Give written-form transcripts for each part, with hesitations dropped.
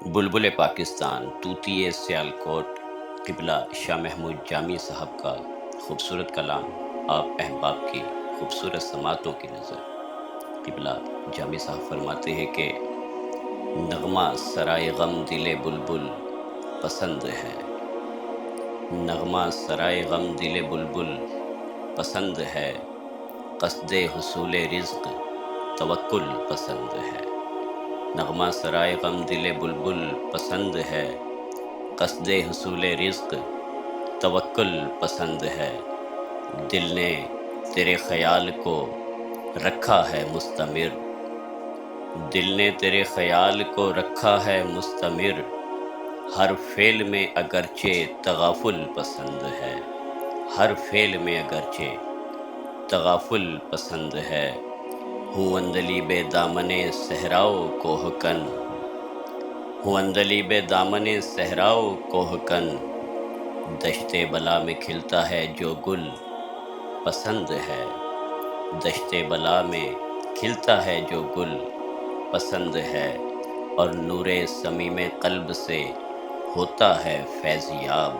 بلبل پاکستان طوطی سیالکوٹ قبلہ شاہ محمود جامی صاحب کا خوبصورت کلام آپ احباب کی خوبصورت سماعتوں کی نظر۔ قبلہ جامی صاحب فرماتے ہیں کہ نغمہ سرائے غم دل بلبل پسند ہے، نغمہ سرائے غم دل بلبل پسند ہے، قصد حصول رزق توکل پسند ہے۔ نغمہ سرائے غم دل بلبل پسند ہے، قصد حصول رزق توکل پسند ہے۔ دل نے تیرے خیال کو رکھا ہے مستمر، دل نے تیرے خیال کو رکھا ہے مستمر، ہر فعل میں اگرچہ تغافل پسند ہے، ہر فعل میں اگرچہ تغافل پسند ہے۔ ہوں اندلیب دامن صحراؤ کوہ کن، ہوں اندلیب دامن صحراؤ کوہ کن، دشت بلا میں کھلتا ہے جو گل پسند ہے، دشت بلا میں کھلتا ہے جو گل پسند ہے، اور نور صمیم قلب سے ہوتا ہے فیض یاب،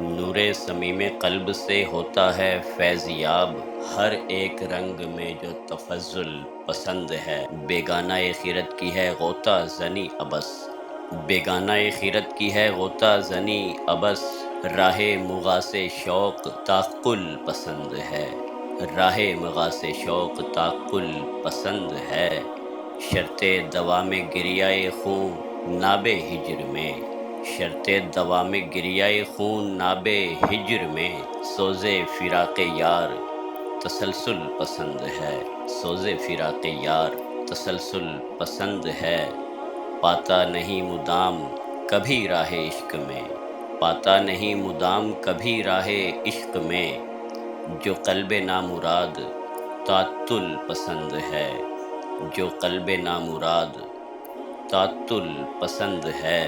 نور صمیم قلب سے ہوتا ہے فیض یاب، ہر ایک رنگ میں جو تفضل پسند ہے۔ بیگانہ خیرت کی ہے غوطہ زنی ابس، بیگانہ خیرت کی ہے غوطہ زنی ابس، راہ مغاث شوق تعقل پسند ہے، راہ مغاث شوق تعقل پسند ہے۔ شرط دوام گریہ خون ناب ہجر میں، شرط دوام گریہ خون ناب ہجر میں، سوز فراق یار تسلسل پسند ہے، سوز فراق یار تسلسل پسند ہے۔ پاتا نہیں مدام کبھی راہ عشق میں، پاتا نہیں مدام کبھی راہ عشق میں، جو قلب نامراد تعطل پسند ہے، جو قلب نامراد تعطل پسند ہے۔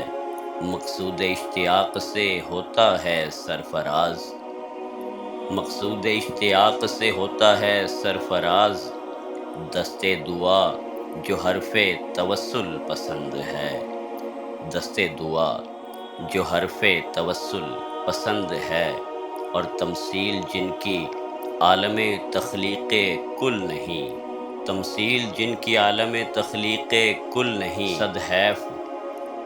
مقصود اشتیاق سے ہوتا ہے سرفراز، مقصود اشتیاق سے ہوتا ہے سرفراز، دست دعا جو حرف توسل پسند ہے، دست دعا جو حرف توسل پسند ہے، اور تمثیل جن کی عالم تخلیق کل نہیں، تمثیل جن کی عالم تخلیق کل نہیں، صد حیف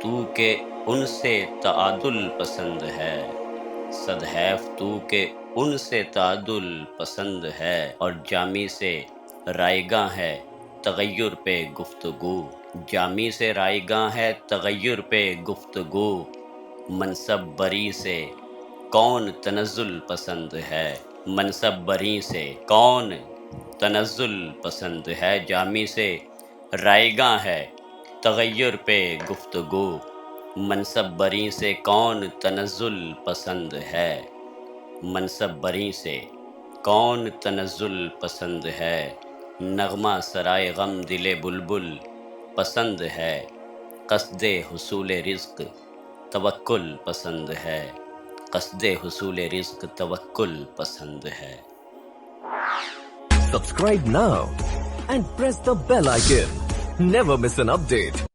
تو کہ ان سے تعادل پسند ہے، صد حیف تو کہ ان سے تعادل پسند ہے۔ اور جامی سے رائے گاں ہے تغیر پہ گفتگو، جامی سے رائے گاں ہے تغیر پہ گفتگو، منصب بری سے کون تنزل پسند ہے، منصب بری سے کون تنزل پسند ہے۔ جامی سے رائے گاں ہے تغیر پہ گفتگو، منصب بری سے کون تنزل پسند ہے، منصب بری سے کون تنزل پسند ہے۔ نغمہ سرائے غم دل بلبل پسند ہے، قصد حصول رزق توکل پسند ہے، قصد حصول رزق توکل پسند ہے۔ Subscribe now and press the bell icon. Never miss an update.